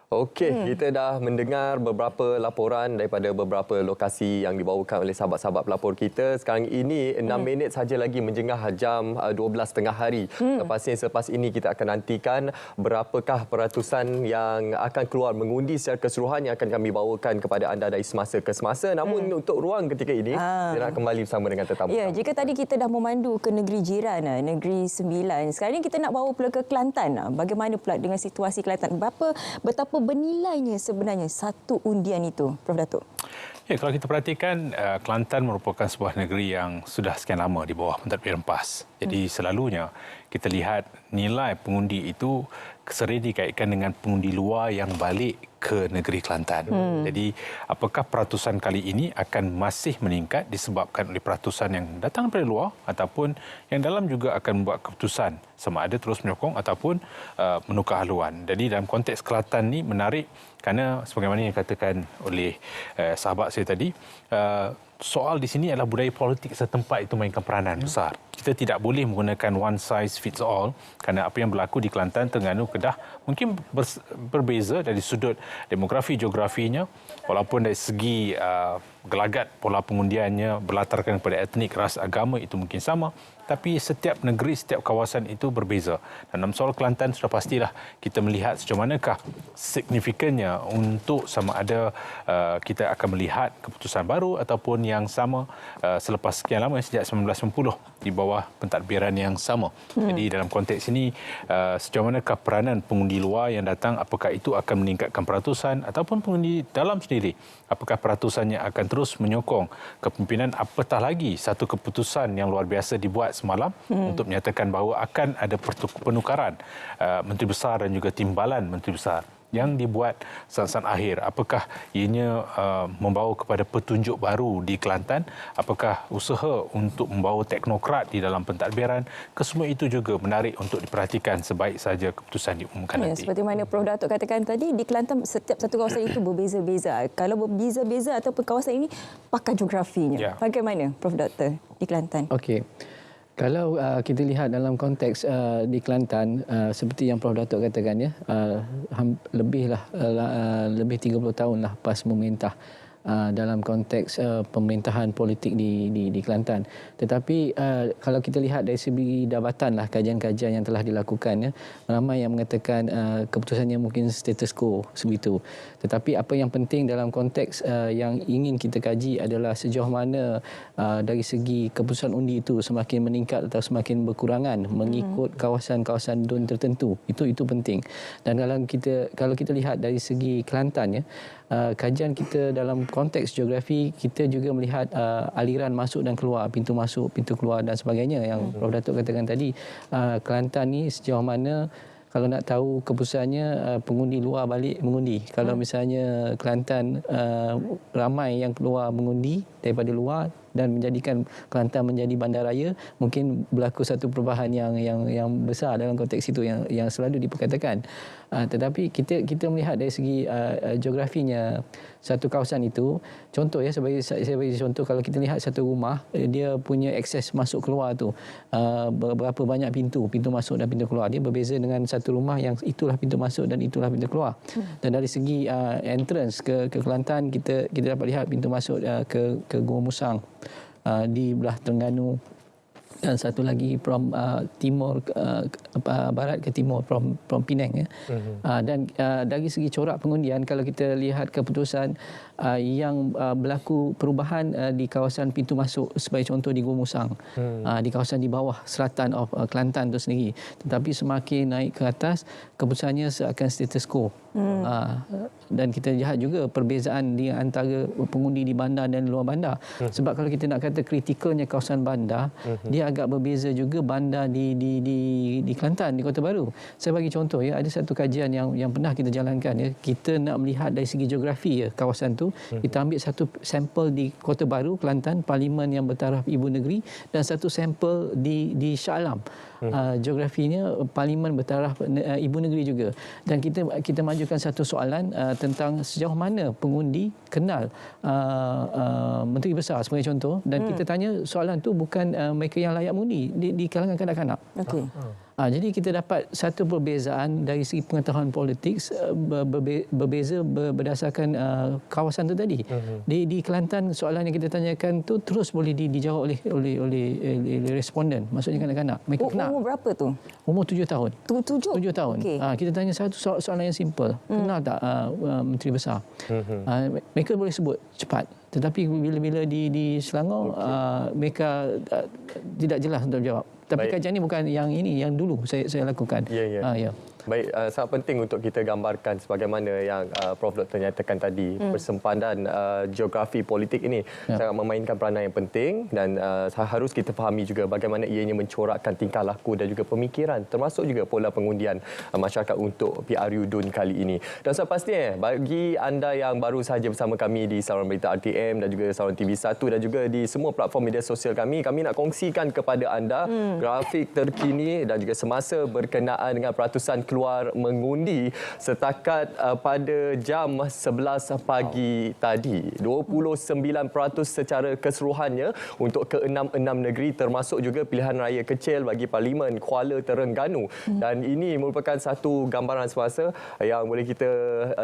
Okey, kita dah mendengar beberapa laporan daripada beberapa lokasi yang dibawakan oleh sahabat-sahabat pelapor kita. Sekarang ini 6 minit saja lagi menjengah jam 12 tengah hari. Selepas ini kita akan nantikan berapakah peratusan yang akan keluar mengundi secara keseluruhan yang akan kami bawakan kepada anda dari semasa ke semasa. Namun untuk ruang ketika ini, kita nak kembali bersama dengan tetamu. Ya, jika tadi kita dah memandu ke negeri jiran, negeri Sembilan. Sekarang ini kita nak bawa pula ke Kelantan. Bagaimana pula dengan situasi Kelantan? Betapa bernilainya sebenarnya satu undian itu, Prof Datuk? Ya, kalau kita perhatikan, Kelantan merupakan sebuah negeri yang sudah sekian lama di bawah pentadbiran PAS. Jadi selalunya kita lihat nilai pengundi itu sering dikaitkan dengan pengundi luar yang balik ke negeri Kelantan. Jadi apakah peratusan kali ini akan masih meningkat disebabkan oleh peratusan yang datang dari luar ataupun yang dalam juga akan membuat keputusan sama ada terus menyokong ataupun menukar haluan. Jadi dalam konteks Kelantan ni menarik kerana sebagaimana yang dikatakan oleh sahabat saya tadi, soal di sini adalah budaya politik setempat itu mainkan peranan besar. Kita tidak boleh menggunakan one size fits all kerana apa yang berlaku di Kelantan, Terengganu, Kedah mungkin berbeza dari sudut demografi, geografinya, walaupun dari segi gelagat pola pengundiannya berlatarkan kepada etnik, ras, agama itu mungkin sama, tapi setiap negeri, setiap kawasan itu berbeza. Dan dalam soal Kelantan sudah pastilah kita melihat sejauh manakah signifikannya untuk sama ada kita akan melihat keputusan baru ataupun yang sama selepas sekian lama sejak 1990 di bawah pentadbiran yang sama. Jadi dalam konteks ini sejauh manakah peranan pengundi luar yang datang, apakah itu akan meningkatkan peratusan ataupun pengundi dalam sendiri, apakah peratusannya akan terus menyokong kepimpinan, apatah lagi satu keputusan yang luar biasa dibuat semalam untuk menyatakan bahawa akan ada penukaran Menteri Besar dan juga timbalan Menteri Besar yang dibuat saat-saat akhir. Apakah ianya membawa kepada petunjuk baru di Kelantan? Apakah usaha untuk membawa teknokrat di dalam pentadbiran? Kesemua itu juga menarik untuk diperhatikan sebaik saja keputusan diumumkan nanti. Seperti mana Prof Datuk katakan tadi, di Kelantan setiap satu kawasan itu berbeza-beza. Kalau berbeza-beza ataupun kawasan ini pakar geografinya. Bagaimana Prof Datuk di Kelantan? Okey. Kalau kita lihat dalam konteks di Kelantan, seperti yang Prof Datuk katakan, ya, lebih 30 tahun lah PAS memerintah dalam konteks pemerintahan politik di Kelantan. Tetapi kalau kita lihat dari segi jabatan lah, kajian-kajian yang telah dilakukan, ya, ramai yang mengatakan keputusannya mungkin status quo sebegitu. Tetapi apa yang penting dalam konteks yang ingin kita kaji adalah sejauh mana dari segi keputusan undi itu semakin meningkat atau semakin berkurangan mengikut kawasan-kawasan DUN tertentu. Itu penting. Dan kalau kita lihat dari segi Kelantan, ya, kajian kita dalam konteks geografi, kita juga melihat aliran masuk dan keluar, pintu masuk, pintu keluar dan sebagainya yang Prof Datuk katakan tadi. Kelantan ni sejauh mana, kalau nak tahu keputusannya, pengundi luar balik mengundi. Kalau misalnya Kelantan ramai yang keluar mengundi daripada luar dan menjadikan Kelantan menjadi bandaraya, mungkin berlaku satu perubahan yang besar dalam konteks itu yang selalu diperkatakan. Tetapi kita melihat dari segi geografinya satu kawasan itu, contoh, ya, saya bagi contoh, kalau kita lihat satu rumah, dia punya akses masuk keluar tu berapa banyak pintu masuk dan pintu keluar. Dia berbeza dengan satu rumah yang itulah pintu masuk dan itulah pintu keluar. Dan dari segi entrance ke Kelantan, kita dapat lihat pintu masuk ke Gua Musang di belah Terengganu, dan satu lagi from timur barat ke timur, from Penang, ya. Dan dari segi corak pengundian, kalau kita lihat keputusan yang berlaku perubahan di kawasan pintu masuk, sebagai contoh di Gua Musang, di kawasan di bawah selatan of Kelantan itu sendiri. Tetapi semakin naik ke atas, keputusannya seakan status quo. Dan kita lihat juga perbezaan di antara pengundi di bandar dan luar bandar. Sebab kalau kita nak kata kritikalnya kawasan bandar, dia agak berbeza juga bandar di Kelantan, di Kota Baru. Saya bagi contoh, ya, ada satu kajian yang pernah kita jalankan, ya. Kita nak melihat dari segi geografi, ya, kawasan tu. Kita ambil satu sampel di Kota Baru, Kelantan, parlimen yang bertaraf ibu negeri, dan satu sampel di Shah Alam. Geografinya parlimen bertaraf ibu negeri juga. Dan kita majukan satu soalan tentang sejauh mana pengundi kenal Menteri Besar sebagai contoh, dan kita tanya soalan tu bukan mereka yang layak mengundi di kalangan kanak-kanak. Jadi kita dapat satu perbezaan dari segi pengetahuan politik berbeza berdasarkan kawasan itu tadi. Di Kelantan soalan yang kita tanyakan tu terus boleh dijawab oleh responden, maksudnya kanak-kanak. Mereka kenal. Umur berapa tu? Umur 7 tahun. 7 tahun. Okay. Kita tanya satu soalan yang simple. Kenal tak Menteri Besar? Mereka boleh sebut cepat. Tetapi bila di Selangor, mereka tidak jelas untuk jawab. Tapi kajian ini bukan yang dulu saya lakukan. Ya. Baik, sangat penting untuk kita gambarkan sebagaimana yang Prof. Dr. nyatakan tadi. Persempadan geografi politik ini sangat memainkan peranan yang penting dan harus kita fahami juga bagaimana ianya mencorakkan tingkah laku dan juga pemikiran termasuk juga pola pengundian masyarakat untuk PRU DUN kali ini. Dan sepatutnya bagi anda yang baru sahaja bersama kami di saluran berita RTM dan juga saluran TV1 dan juga di semua platform media sosial kami nak kongsikan kepada anda grafik terkini dan juga semasa berkenaan dengan peratusan keluar mengundi setakat pada jam 11 pagi tadi. 29% secara keseluruhannya untuk ke-6 negeri termasuk juga pilihan raya kecil bagi Parlimen Kuala Terengganu. Dan ini merupakan satu gambaran semasa yang boleh kita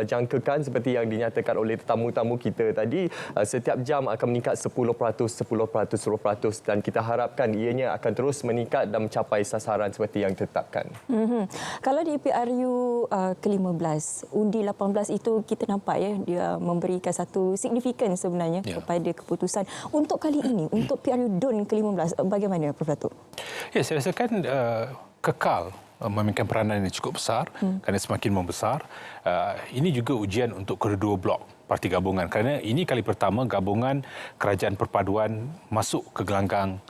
jangkakan seperti yang dinyatakan oleh tetamu-tamu kita tadi. Setiap jam akan meningkat 10%, 10% dan kita harapkan ianya akan terus meningkat dan mencapai sasaran seperti yang ditetapkan. Kalau di PRU ke-15, undi 18 itu kita nampak dia memberikan satu signifikan sebenarnya kepada keputusan. Untuk kali ini, untuk PRU DUN ke-15, bagaimana Prof. Datuk? Ya, saya rasakan kekal memainkan peranan yang cukup besar kerana semakin membesar. Ini juga ujian untuk kedua blok parti gabungan kerana ini kali pertama gabungan kerajaan perpaduan masuk ke gelanggang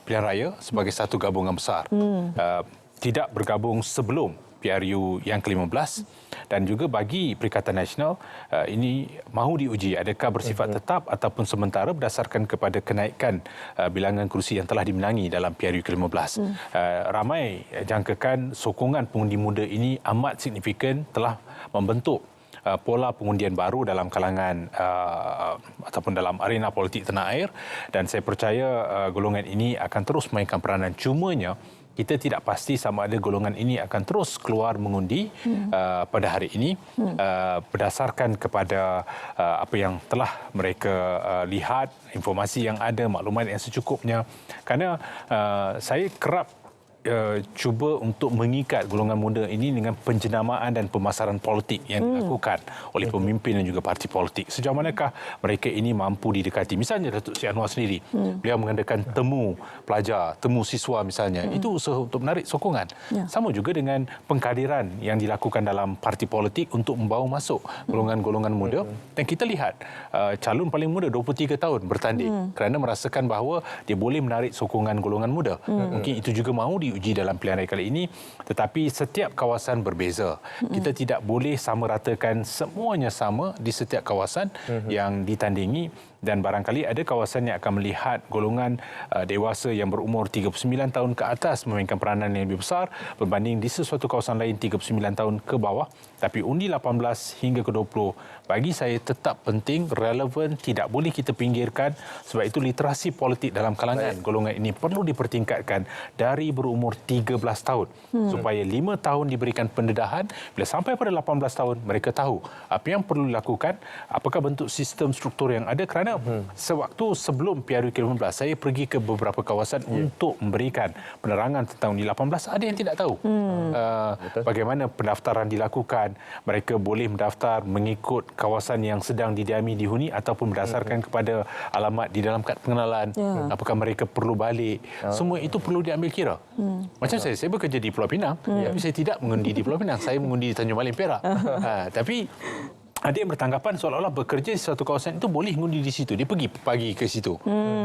pilihan raya sebagai satu gabungan besar. Tidak bergabung sebelum PRU yang ke-15 dan juga bagi Perikatan Nasional ini mahu diuji adakah bersifat tetap ataupun sementara berdasarkan kepada kenaikan bilangan kerusi yang telah dimenangi dalam PRU ke-15. Ramai jangkakan sokongan pengundi muda ini amat signifikan telah membentuk pola pengundian baru dalam kalangan ataupun dalam arena politik tanah air dan saya percaya golongan ini akan terus memainkan peranan. Cumanya kita tidak pasti sama ada golongan ini akan terus keluar mengundi pada hari ini berdasarkan kepada apa yang telah mereka lihat, informasi yang ada, maklumat yang secukupnya. Kerana saya kerap cuba untuk mengikat golongan muda ini dengan penjenamaan dan pemasaran politik yang dilakukan oleh pemimpin dan juga parti politik. Sejauh manakah mereka ini mampu didekati? Misalnya Datuk Seri Anwar sendiri, beliau mengadakan temu pelajar, temu siswa misalnya. Itu usaha untuk menarik sokongan. Sama juga dengan pengkadiran yang dilakukan dalam parti politik untuk membawa masuk golongan-golongan muda. Dan kita lihat calon paling muda 23 tahun bertanding kerana merasakan bahawa dia boleh menarik sokongan golongan muda. Mungkin itu juga mahu diuji dalam pilihan raya kali ini, tetapi setiap kawasan berbeza. Kita tidak boleh sama ratakan semuanya sama di setiap kawasan yang ditandingi dan barangkali ada kawasan yang akan melihat golongan dewasa yang berumur 39 tahun ke atas memainkan peranan yang lebih besar berbanding di sesuatu kawasan lain 39 tahun ke bawah. Tapi undi 18 hingga ke 20 bagi saya tetap penting, relevan, tidak boleh kita pinggirkan sebab itu literasi politik dalam kalangan golongan ini perlu dipertingkatkan dari berumur 13 tahun supaya 5 tahun diberikan pendedahan, bila sampai pada 18 tahun mereka tahu apa yang perlu dilakukan, apakah bentuk sistem struktur yang ada kerana sewaktu sebelum PRU ke-15 saya pergi ke beberapa kawasan untuk memberikan penerangan tentang undi 18, ada yang tidak tahu bagaimana pendaftaran dilakukan. Mereka boleh mendaftar mengikut kawasan yang sedang didiami dihuni ataupun berdasarkan kepada alamat di dalam kad pengenalan. Apakah mereka perlu balik? Semua itu perlu diambil kira. Macam saya bekerja di Pulau Pinang, tapi saya tidak mengundi di Pulau Pinang. Saya mengundi di Tanjung Malim, Perak. Tapi ada yang bertanggapan seolah-olah bekerja di suatu kawasan itu boleh mengundi di situ. Dia pergi pagi ke situ.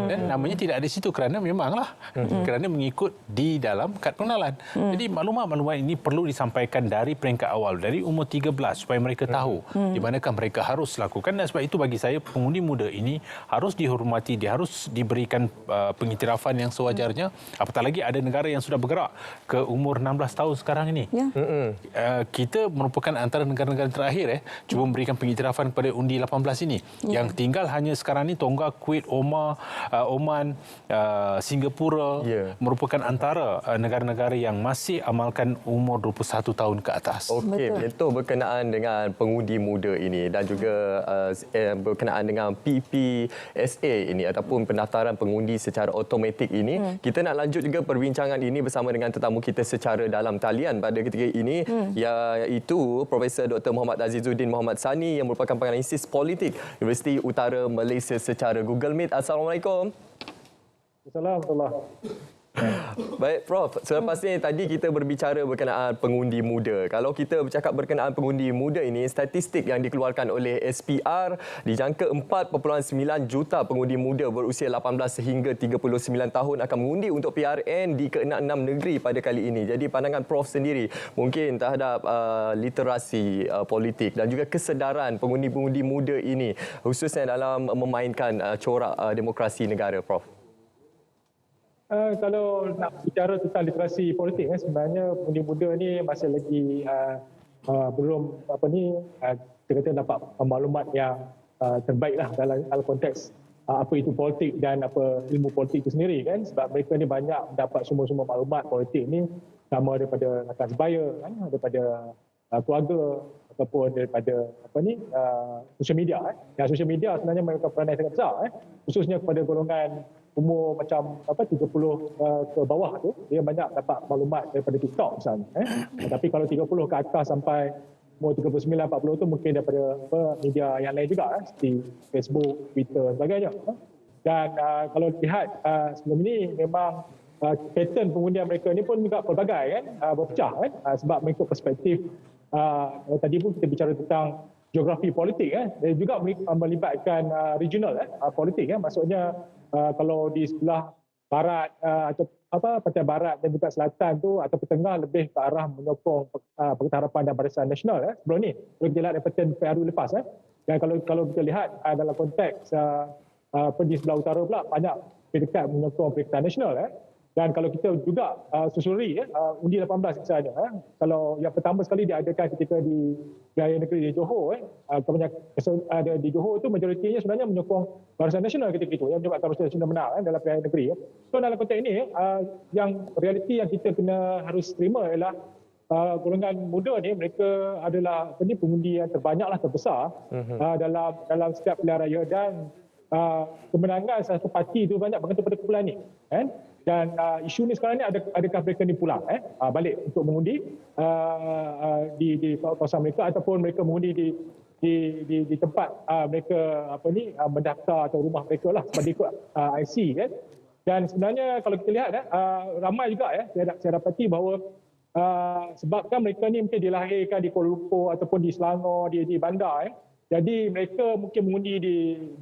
Dan namanya tidak ada situ kerana memanglah kerana mengikut di dalam kad pengenalan. Jadi maklumat-maklumat ini perlu disampaikan dari peringkat awal, dari umur 13 supaya mereka tahu di manakah mereka harus lakukan. Dan sebab itu bagi saya pengundi muda ini harus dihormati, dia harus diberikan pengiktirafan yang sewajarnya. Apatah lagi ada negara yang sudah bergerak ke umur 16 tahun sekarang ini. Kita merupakan antara negara-negara terakhir cuba memberikan memberikan pengiktirafan kepada undi 18 ini. Yang tinggal hanya sekarang ni Tonga, Kuwait, Oman, Singapura merupakan antara negara-negara yang masih amalkan umur 21 tahun ke atas. Okey, itu berkenaan dengan pengundi muda ini dan juga berkenaan dengan PPSA ini ataupun pendaftaran pengundi secara automatik ini. Kita nak lanjut juga perbincangan ini bersama dengan tetamu kita secara dalam talian pada ketika ini, iaitu Profesor Dr. Muhammad Azizuddin Muhammad Sani yang merupakan penganalisis politik Universiti Utara Malaysia secara Google Meet. Assalamualaikum. Assalamualaikum. Baik Prof, selepas ni tadi kita berbicara berkenaan pengundi muda. Kalau kita bercakap berkenaan pengundi muda ini, statistik yang dikeluarkan oleh SPR dijangka 4.9 juta pengundi muda berusia 18 hingga 39 tahun akan mengundi untuk PRN di ke-6 negeri pada kali ini. Jadi pandangan Prof sendiri mungkin terhadap literasi politik dan juga kesedaran pengundi-pengundi muda ini khususnya dalam memainkan corak demokrasi negara, Prof. Kalau nak bicara tentang literasi politik, sebenarnya pengundi muda ni masih lagi belum kita kata dapat maklumat yang terbaik lah dalam konteks apa itu politik dan apa ilmu politik itu sendiri kan, sebab mereka ni banyak dapat sumber-sumber maklumat politik ni sama daripada rakan sebaya kan, daripada keluarga ataupun daripada sosial media. Yang sosial media sebenarnya mereka peranan sangat besar khususnya kepada golongan umur macam 30 ke bawah tu, dia banyak dapat maklumat daripada TikTok misalnya. Tapi kalau 30 ke atas sampai umur 39 40 tu mungkin daripada media yang lain juga seperti Facebook, Twitter dan sebagainya. Dan kalau lihat sebelum ini memang pattern pengundian mereka ni pun juga pelbagai kan, berpecah kan, sebab mengikut perspektif tadi pun kita bicara tentang geografi politik dan juga melibatkan regional politik maksudnya kalau di sebelah barat atau pantai barat dan juga selatan tu atau tengah lebih ke arah menyokong Pakatan Harapan dan Barisan Nasional sebelum ni. Kalau kita lihat daripada PRU lepas dan kalau kita lihat dalam konteks di sebelah utara pula banyak lebih dekat menyokong Pakatan Nasional dan kalau kita juga susuri undi 18 misalnya kalau yang pertama sekali diadakan ketika di Raya Negeri di Johor kebanyakan di Johor tu majoritinya sebenarnya menyokong Barisan Nasional ketika itu yang menyebabkan Barisan Nasional menang dalam Raya Negeri. So dalam konteks ini yang realiti yang kita kena harus terima ialah golongan muda ni mereka adalah pengundi yang terbanyaklah terbesar dalam setiap pilihan raya dan kemenangan satu parti itu banyak bergantung pada kumpulan ni kan. Dan isu ni sekarang ni adakah mereka ni pulang balik untuk mengundi di kawasan mereka ataupun mereka mengundi di tempat mereka mendaftar atau rumah mereka lah sebab ikut IC kan. Dan sebenarnya kalau kita lihat ramai juga saya dapati bahawa sebabkan mereka ni mungkin dilahirkan di Kuala Lumpur ataupun di Selangor, di bandar jadi mereka mungkin mengundi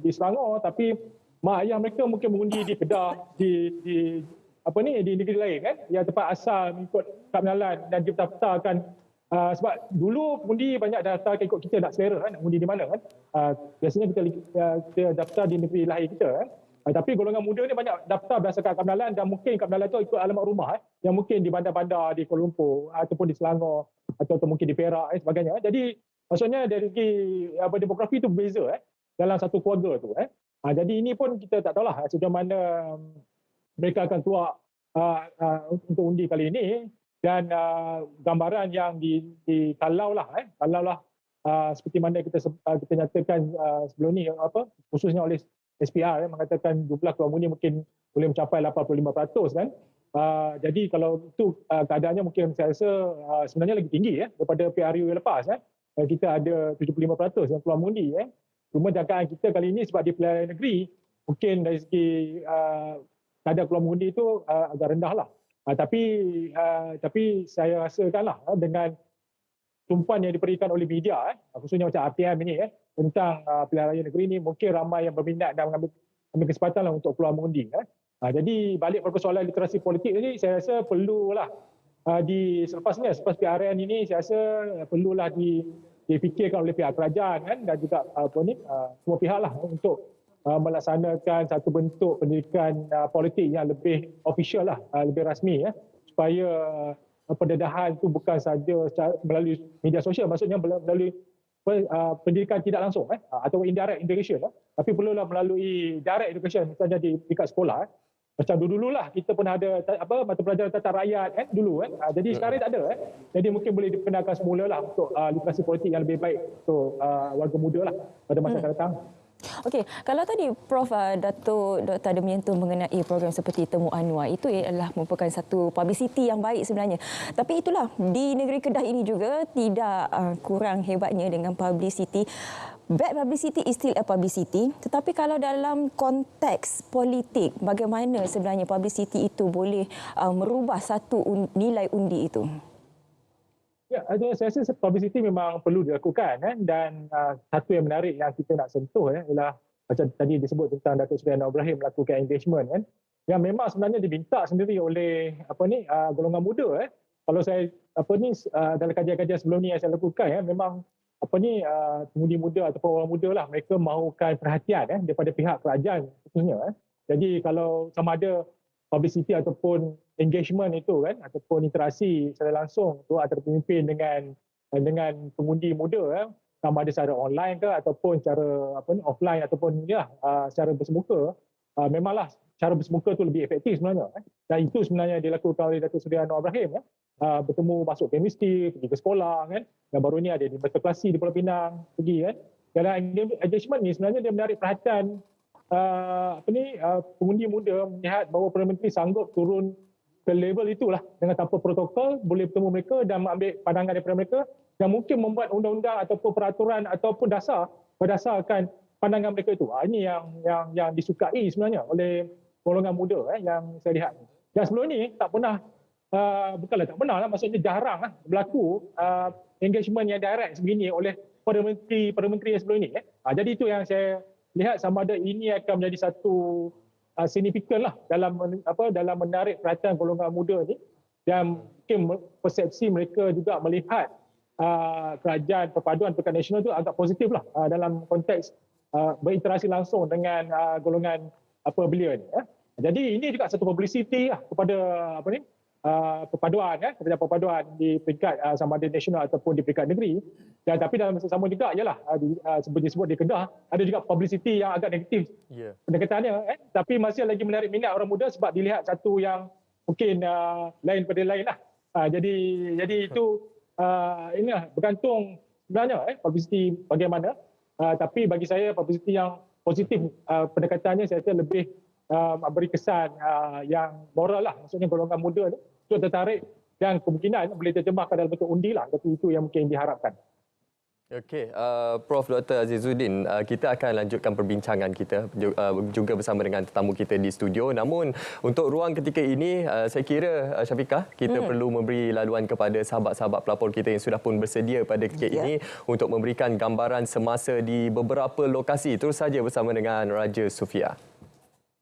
di Selangor tapi mak ayah mereka mungkin mengundi di Kedah, di negeri lain kan, yang tempat asal mengikut kad pengenalan dan didaftarkan sebab dulu pengundi banyak daftarkan ikut kita nak selera nak mengundi di mana kan. Biasanya kita daftar di negeri lahir kita kan. Tapi golongan muda ni banyak daftar berdasarkan kad pengenalan dan mungkin kad pengenalan tu ikut alamat rumah yang mungkin di bandar-bandar di Kuala Lumpur ataupun di Selangor atau mungkin di Perak sebagainya. Jadi maksudnya dari segi demografi tu berbeza dalam satu keluarga tu jadi ini pun kita tak tahulah sejauh mana mereka akan keluar untuk undi kali ini dan gambaran yang kalaulah seperti mana kita nyatakan sebelum ni khususnya oleh SPR mengatakan jumlah keluar undi mungkin boleh mencapai 85% kan. Jadi kalau itu keadaannya mungkin saya rasa sebenarnya lagi tinggi daripada PRU yang lepas kita ada 75% yang keluar undi Cuma jangkaan kita kali ini sebab di pilihan negeri mungkin dari segi kadar keluar mengundi itu agak rendah lah. Tapi saya rasakanlah dengan tumpuan yang diberikan oleh media khususnya macam RTM ini tentang pilihan raya negeri ini mungkin ramai yang berminat dan mengambil kesempatan lah untuk keluar mengundi. Jadi balik pada persoalan literasi politik ini saya rasa perlulah selepas PRN ini saya rasa perlulah difikirkan oleh pihak kerajaan dan juga semua pihak lah untuk melaksanakan satu bentuk pendidikan politik yang lebih official lah, lebih rasmi supaya pendedahan itu bukan saja melalui media sosial, maksudnya melalui pendidikan tidak langsung atau indirect education tapi perlulah melalui direct education misalnya di dekat sekolah macam dulu-dululah kita pernah ada mata pelajaran tata rakyat dulu jadi sekarang tak ada jadi mungkin boleh dikenalkan semula lah untuk literasi politik yang lebih baik untuk warga muda lah pada masa akan datang. Okey, kalau tadi Prof Datuk Dr. ada menyentuh mengenai program seperti Temu Anwar, itu adalah merupakan satu publicity yang baik sebenarnya. Tapi itulah, di negeri Kedah ini juga tidak kurang hebatnya dengan publicity. Bad publicity is still a publicity. Tetapi kalau dalam konteks politik, bagaimana sebenarnya publicity itu boleh merubah satu nilai undi itu? Ya, saya rasa publicity memang perlu dilakukan dan satu yang menarik yang kita nak sentuh ialah macam tadi disebut tentang Datuk Seri Anwar Ibrahim melakukan engagement yang memang sebenarnya diminta sendiri oleh golongan muda Kalau saya dalam kajian-kajian sebelum ni yang saya lakukan memang pengundi muda ataupun orang muda lah mereka mahukan perhatian daripada pihak kerajaan khususnya. Jadi kalau sama ada publicity ataupun engagement itu ataupun interaksi secara langsung tu antara pemimpin dengan pengundi muda sama ada secara online ke ataupun secara offline ataupun secara bersemuka, memanglah cara bersemuka tu lebih efektif sebenarnya dan itu sebenarnya dilakukan oleh Datuk Seri Anwar Ibrahim bertemu masuk universiti, pergi ke sekolah dan baru ni ada di berkelasi di Pulau Pinang pergi dan engagement ni sebenarnya dia menarik perhatian pengundi muda melihat bahawa Perdana Menteri sanggup turun ke level itulah dengan tanpa protokol, boleh bertemu mereka dan mengambil pandangan daripada mereka dan mungkin membuat undang-undang ataupun peraturan ataupun dasar berdasarkan pandangan mereka itu. Ini yang disukai sebenarnya oleh golongan muda yang saya lihat. Dan sebelum ni tak pernah, bukanlah tak pernah lah, maksudnya jarang berlaku engagement yang direct sebegini oleh Perdana Menteri yang sebelum ini. Jadi itu yang saya lihat sama ada ini akan menjadi satu signifikan lah dalam menarik perhatian golongan muda ni dan mungkin persepsi mereka juga melihat kerajaan perpaduan Perikatan Nasional itu agak positif lah dalam konteks berinteraksi langsung dengan golongan beliau ni. Jadi ini juga satu publicity lah kepada perpaduan kepada perpaduan di peringkat sama ada nasional ataupun di peringkat negeri. Dan tapi dalam masa sama juga ialah disebut di Kedah ada juga publicity yang agak negatif pendekatannya tapi masih lagi menarik minat orang muda sebab dilihat satu yang mungkin lain pada lain lah. Jadi itu inilah bergantung sebenarnya publicity bagaimana tapi bagi saya publicity yang positif pendekatannya saya rasa lebih beri kesan yang moral lah, maksudnya golongan muda ni untuk tertarik dan kemungkinan boleh terjemahkan dalam bentuk undi lah, tapi itu yang mungkin diharapkan. Okey, Prof. Dr. Azizuddin, kita akan lanjutkan perbincangan kita juga bersama dengan tetamu kita di studio. Namun untuk ruang ketika ini, saya kira Syafiqah, kita perlu memberi laluan kepada sahabat-sahabat pelapor kita yang sudah pun bersedia pada ketika ini untuk memberikan gambaran semasa di beberapa lokasi. Terus saja bersama dengan Raja Sofia.